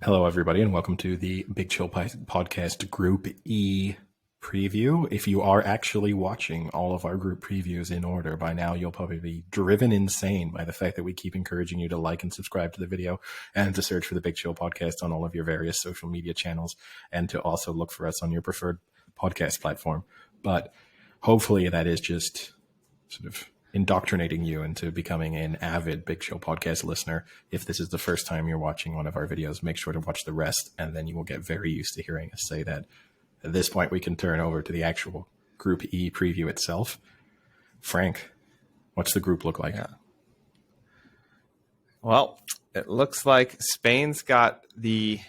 Hello, everybody, and welcome to the Big Chill Podcast Group E preview. If you are actually watching all of our group previews in order, by now you'll probably be driven insane by the fact that we keep encouraging you to like and subscribe to the video and to search for the Big Chill Podcast on all of your various social media channels and to also look for us on your preferred podcast platform. But hopefully that is just sort of indoctrinating you into becoming an avid Big Show podcast listener. If this is the first time you're watching one of our videos, make sure to watch the rest, and then you will get very used to hearing us say that. At this point, we can turn over to the actual Group E preview itself. Frank, what's the group look like? Yeah. Well, it looks like Spain's got the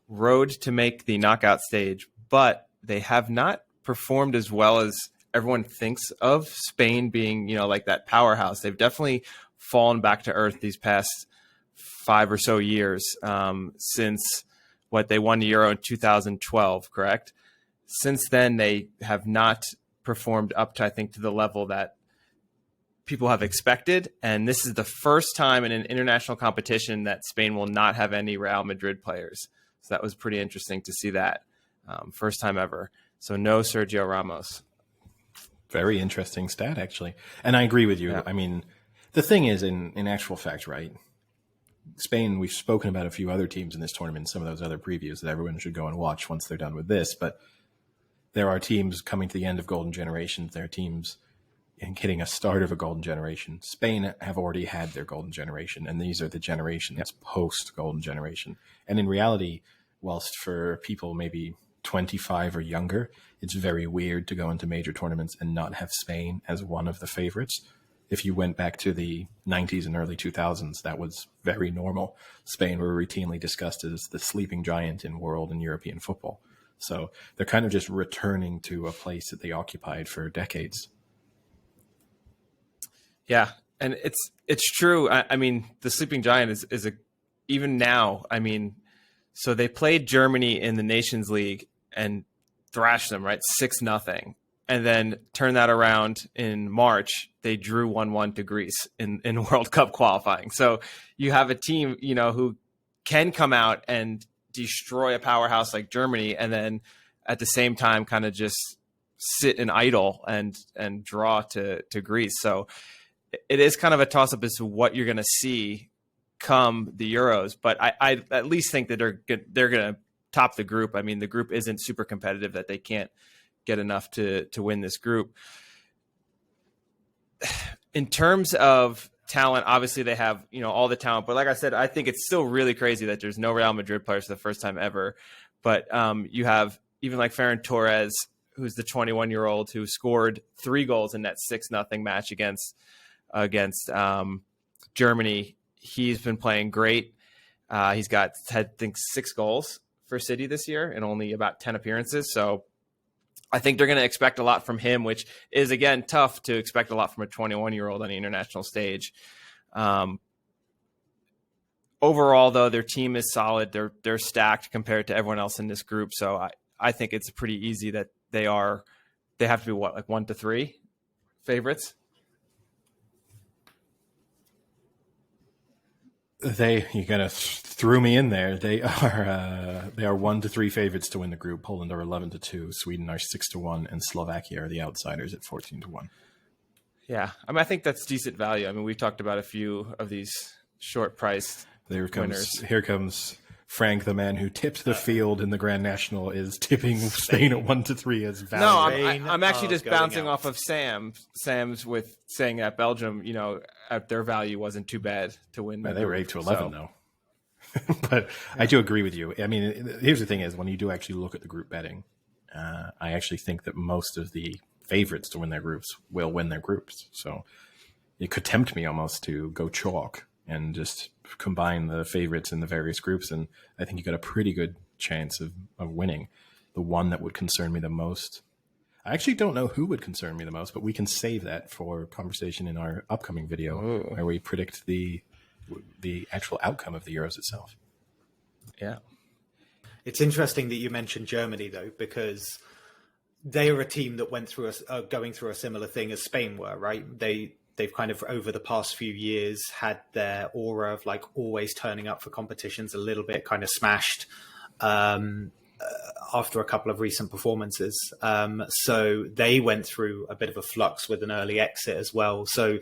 road to make the knockout stage, but they have not performed as well as everyone thinks of Spain being, like that powerhouse. They've definitely fallen back to earth these past 5 or so years since they won the Euro in 2012, correct? Since then, they have not performed up to, I think, to the level that people have expected. And this is the first time in an international competition that Spain will not have any Real Madrid players. So that was pretty interesting to see that. First time ever. So no Sergio Ramos. Very interesting stat, actually. And I agree with you. Yeah. I mean, the thing is, in actual fact, right, Spain, we've spoken about a few other teams in this tournament, some of those other previews that everyone should go and watch once they're done with this. But there are teams coming to the end of golden generations. There are teams hitting a start of a golden generation. Spain have already had their golden generation, and these are the generations post-golden generation. And in reality, whilst for people maybe 25 or younger, it's very weird to go into major tournaments and not have Spain as one of the favorites. If you went back to the 90s and early 2000s, that was very normal. Spain were routinely discussed as the sleeping giant in world and European football. So they're kind of just returning to a place that they occupied for decades. Yeah, and it's true. I mean, the sleeping giant is even now. I mean, so they played Germany in the Nations League and thrashed them, right? 6-0. And then turn that around in March, they drew 1-1 to Greece in World Cup qualifying. So you have a team, who can come out and destroy a powerhouse like Germany, and then at the same time kind of just sit and idle and draw to Greece. So it is kind of a toss-up as to what you're going to see come the Euros. But I at least think that they're going to top the group. I mean, the group isn't super competitive that they can't get enough to win this group. In terms of talent, obviously they have, all the talent, but like I said, I think it's still really crazy that there's no Real Madrid players for the first time ever. But you have even like Ferran Torres, who's the 21-year-old who scored 3 goals in that 6-0 match against Germany. He's been playing great. He's got, I think, 6 goals for City this year and only about 10 appearances. So I think they're going to expect a lot from him, which is, again, tough to expect a lot from a 21-year-old on the international stage. Overall, though, their team is solid. They're stacked compared to everyone else in this group. So I think it's pretty easy that they have to be like 1 to 3 favorites. You kind of threw me in there. They are 1 to 3 favorites to win the group. Poland are 11 to 2. Sweden are 6 to 1, and Slovakia are the outsiders at 14 to 1. Yeah, I mean, I think that's decent value. I mean, we talked about a few of these short priced winners. Here comes Frank, the man who tipped the field in the Grand National, is tipping Spain at 1 to 3 as value. No, I'm actually just bouncing off of Sam's with saying that Belgium, at their value wasn't too bad to win. They were 8 to 11 though. But yeah. I do agree with you. I mean, here's the thing: is when you do actually look at the group betting, I actually think that most of the favorites to win their groups will win their groups. So it could tempt me almost to go chalk and just combine the favorites in the various groups. And I think you got a pretty good chance of winning. The one that would concern me the most, I actually don't know who would concern me the most, but we can save that for conversation in our upcoming video where we predict the actual outcome of the Euros itself. Yeah. It's interesting that you mentioned Germany, though, because they are a team that went through going through a similar thing as Spain were, right? they've kind of over the past few years had their aura of like always turning up for competitions a little bit kind of smashed after a couple of recent performances. So they went through a bit of a flux with an early exit as well. So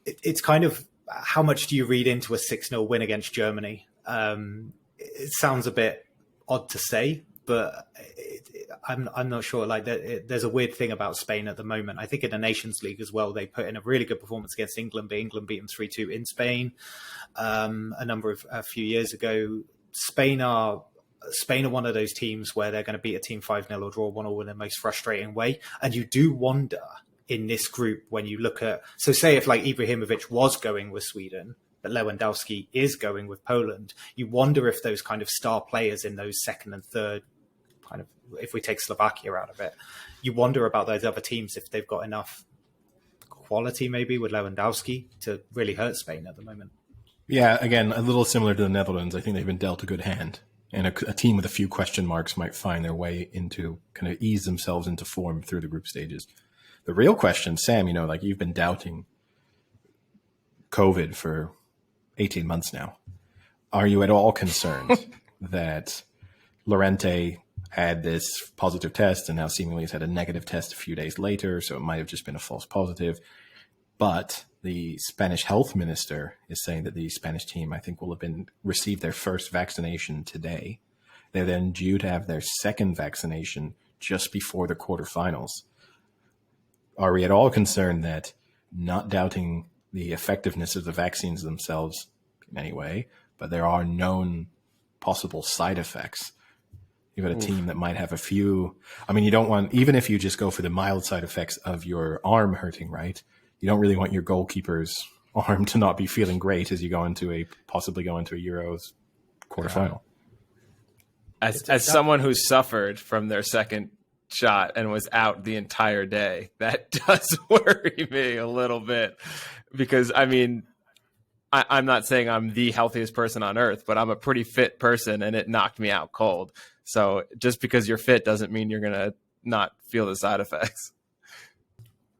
it's kind of, how much do you read into a 6-0 win against Germany? It sounds a bit odd to say, but I'm not sure. Like there's a weird thing about Spain at the moment. I think in the Nations League as well, they put in a really good performance against England, but England beat them 3-2 in Spain a few years ago. Spain are one of those teams where they're going to beat a team 5-0 or draw 1-1 in the most frustrating way. And you do wonder in this group when you look at, so say if like Ibrahimovic was going with Sweden, but Lewandowski is going with Poland, you wonder if those kind of star players in those second and third, kind of, if we take Slovakia out of it, you wonder about those other teams if they've got enough quality maybe with Lewandowski to really hurt Spain at the moment. Yeah, again, a little similar to the Netherlands. I think they've been dealt a good hand. And a team with a few question marks might find their way into, kind of ease themselves into form through the group stages. The real question, Sam, like you've been doubting COVID for 18 months now. Are you at all concerned that Llorente had this positive test and now seemingly has had a negative test a few days later, so it might have just been a false positive? But the Spanish health minister is saying that the Spanish team, I think, will have received their first vaccination today. They're then due to have their second vaccination just before the quarterfinals. Are we at all concerned that, not doubting the effectiveness of the vaccines themselves in any way, but there are known possible side effects? You've got a team that might have a few. I mean, you don't want, even if you just go for the mild side effects of your arm hurting, right? You don't really want your goalkeeper's arm to not be feeling great as you possibly go into a Euros quarterfinal. As someone who suffered from their second shot and was out the entire day, that does worry me a little bit, because I mean, I'm not saying I'm the healthiest person on earth, but I'm a pretty fit person and it knocked me out cold. So just because you're fit doesn't mean you're going to not feel the side effects.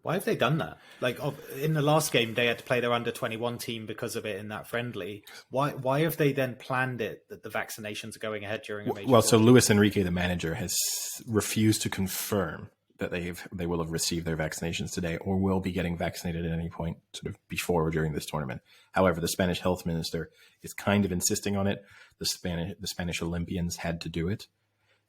Why have they done that? Like in the last game, they had to play their under-21 team because of it in that friendly. Why have they then planned it that the vaccinations are going ahead during a major? Well, so Luis Enrique, the manager, has refused to confirm that they will have received their vaccinations today or will be getting vaccinated at any point sort of before or during this tournament. However, the Spanish health minister is kind of insisting on it. The Spanish Olympians had to do it.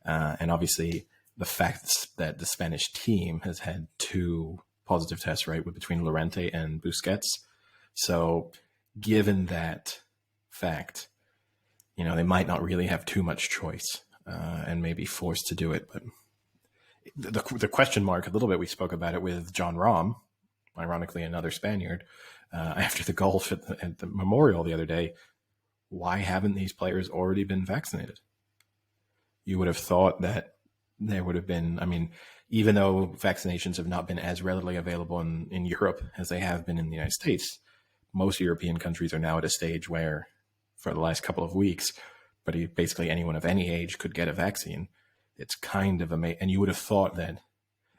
And obviously the fact that the Spanish team has had 2 positive tests, right, between Llorente and Busquets. So given that fact, they might not really have too much choice and may be forced to do it. But the question mark, a little bit, we spoke about it with John Rahm, ironically another Spaniard, after the golf at the Memorial the other day. Why haven't these players already been vaccinated? You would have thought that there would have been, I mean, even though vaccinations have not been as readily available in Europe as they have been in the United States, most European countries are now at a stage where, for the last couple of weeks, but basically anyone of any age could get a vaccine. It's kind of amazing. And you would have thought that,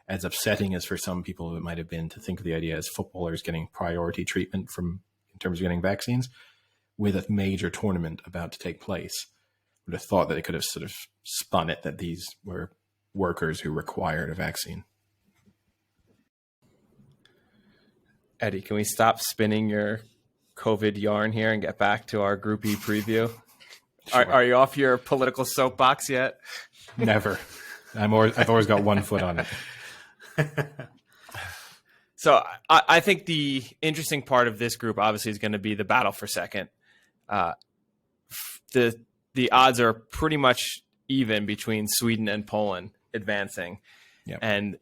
as upsetting as for some people it might have been to think of the idea as footballers getting priority treatment in terms of getting vaccines, with a major tournament about to take place, would have thought that it could have sort of spun it that these were workers who required a vaccine. Eddie, can we stop spinning your COVID yarn here and get back to our Group E preview? Sure. Are you off your political soapbox yet? Never. I've always got one foot on it. So I think the interesting part of this group obviously is going to be the battle for second. The odds are pretty much even between Sweden and Poland advancing. Yep. And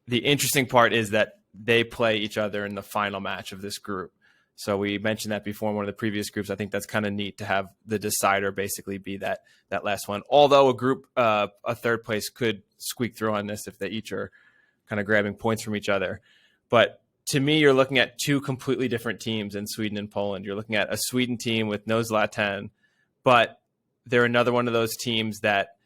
the interesting part is that they play each other in the final match of this group. So we mentioned that before in one of the previous groups. I think that's kind of neat to have the decider basically be that last one. Although a third place could squeak through on this if they each are kind of grabbing points from each other. But to me, you're looking at 2 completely different teams in Sweden and Poland. You're looking at a Sweden team with no Zlatan, but they're another one of those teams that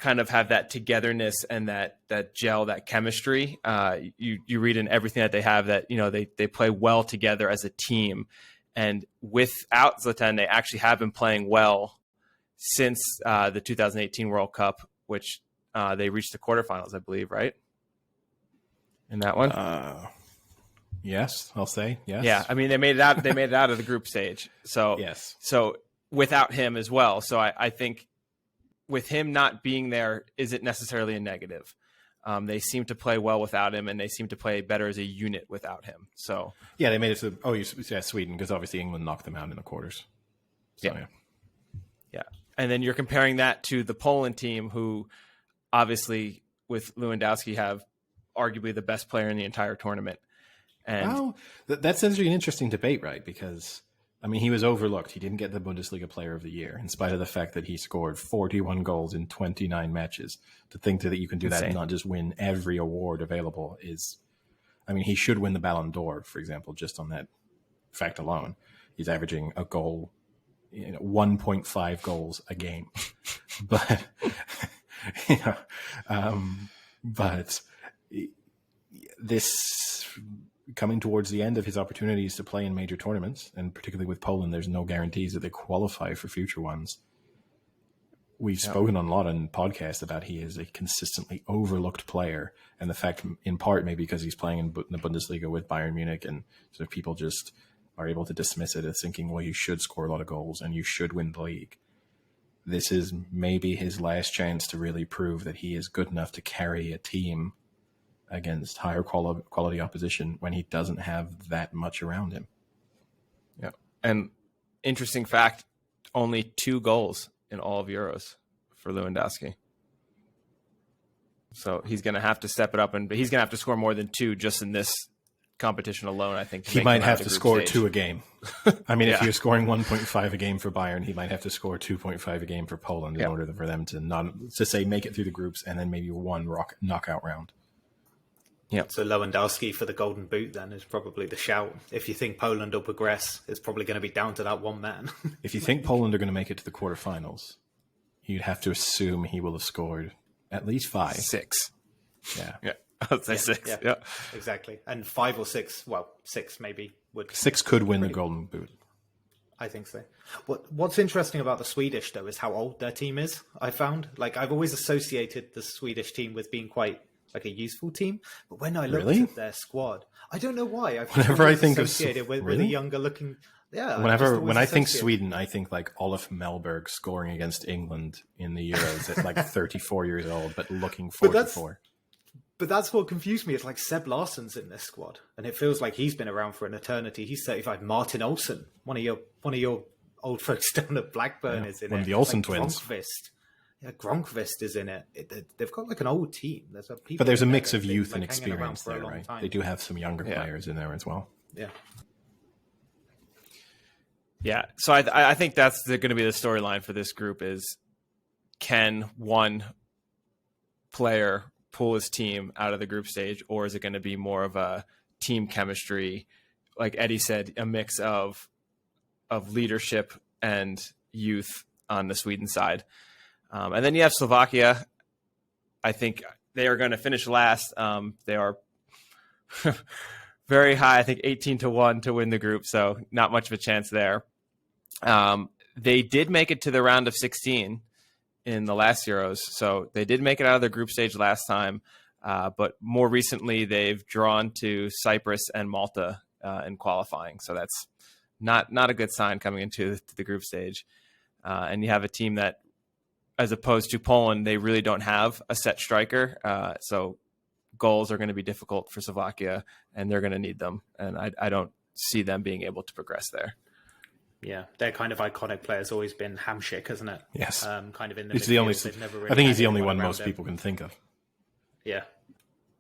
kind of have that togetherness and that gel, that chemistry. You read in everything that they have that, they play well together as a team. And without Zlatan, they actually have been playing well since the 2018 World Cup, which they reached the quarterfinals, I believe, right? In that one? Yes, I'll say yes. Yeah, I mean, they made it out. They made it out of the group stage. So yes. So without him as well. So I think with him not being there isn't necessarily a negative. They seem to play well without him, and they seem to play better as a unit without him. So yeah, they made it to Sweden, because obviously England knocked them out in the quarters. So, yeah. And then you're comparing that to the Poland team, who obviously with Lewandowski have arguably the best player in the entire tournament. And that's actually an interesting debate, right? Because I mean, he was overlooked. He didn't get the Bundesliga Player of the Year, in spite of the fact that he scored 41 goals in 29 matches. To think that you can do that and not just win every award available is, I mean, he should win the Ballon d'Or, for example, just on that fact alone. He's averaging a goal, 1.5 goals a game. But, but this, coming towards the end of his opportunities to play in major tournaments, and particularly with Poland, there's no guarantees that they qualify for future ones. We've spoken on a lot on podcasts about he is a consistently overlooked player, and the fact, in part, maybe because he's playing in the Bundesliga with Bayern Munich, and sort of people just are able to dismiss it as thinking, well, you should score a lot of goals and you should win the league. This is maybe his last chance to really prove that he is good enough to carry a team against higher quality opposition when he doesn't have that much around him. Yeah. And interesting fact, only 2 goals in all of Euros for Lewandowski. So he's going to have to step it up, but he's going to have to score more than 2 just in this competition alone, I think. He might have to score stage. 2 a game. I mean, if you're scoring 1.5 a game for Bayern, he might have to score 2.5 a game for Poland in order for them to make it through the groups and then maybe one knockout round. Yeah. So Lewandowski for the Golden Boot then is probably the shout. If you think Poland will progress, it's probably going to be down to that one man. If you think Poland are going to make it to the quarterfinals, you'd have to assume he will have scored at least 5. 6. Yeah. Yeah. I'd say 6. Yeah. Exactly. And 5 or 6, well, 6 maybe would. 6 could win the Golden Boot. I think so. What's interesting about the Swedish, though, is how old their team is, I found. Like, I've always associated the Swedish team with being quite like a useful team, but when I looked at their squad, I don't know why. Whenever I think associated with a younger looking, when I think Sweden, I think like Olof Mellberg scoring against England in the Euros at like 34 years old, but looking 44. But that's what confused me. It's like Seb Larsson's in this squad, and it feels like he's been around for an eternity. He's 35. Martin Olsen, one of your old folks down at Blackburn, is in it. One of the Olsen twins. Gronkvist is in it. They've got like an old team. But there's a mix of youth and experience there, right? They do have some younger players in there as well. Yeah. Yeah. So I think that's going to be the storyline for this group is, can one player pull his team out of the group stage, or is it going to be more of a team chemistry? Like Eddie said, a mix of leadership and youth on the Sweden side. And then you have Slovakia. I think they are going to finish last. They are very high, I think 18-1 to win the group, so not much of a chance there. They did make it to the round of 16 in the last Euros, so they did make it out of the group stage last time, but more recently they've drawn to Cyprus and Malta in qualifying, so that's not a good sign coming into the group stage. And you have a team that, as opposed to Poland, they really don't have a set striker. So goals are going to be difficult for Slovakia, and they're going to need them. And I don't see them being able to progress there. Yeah, their kind of iconic player has always been Hamšík, hasn't it? Yes. Kind of in the He's the only. Really I think he's the only one most people can think of. Yeah.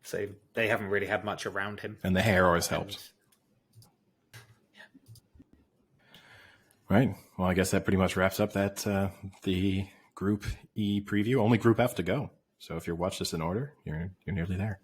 So they haven't really had much around him. And the hair always helps. Right. Well, I guess that pretty much wraps up the Group E preview. Only Group F to go. So if you're watching this in order, you're nearly there.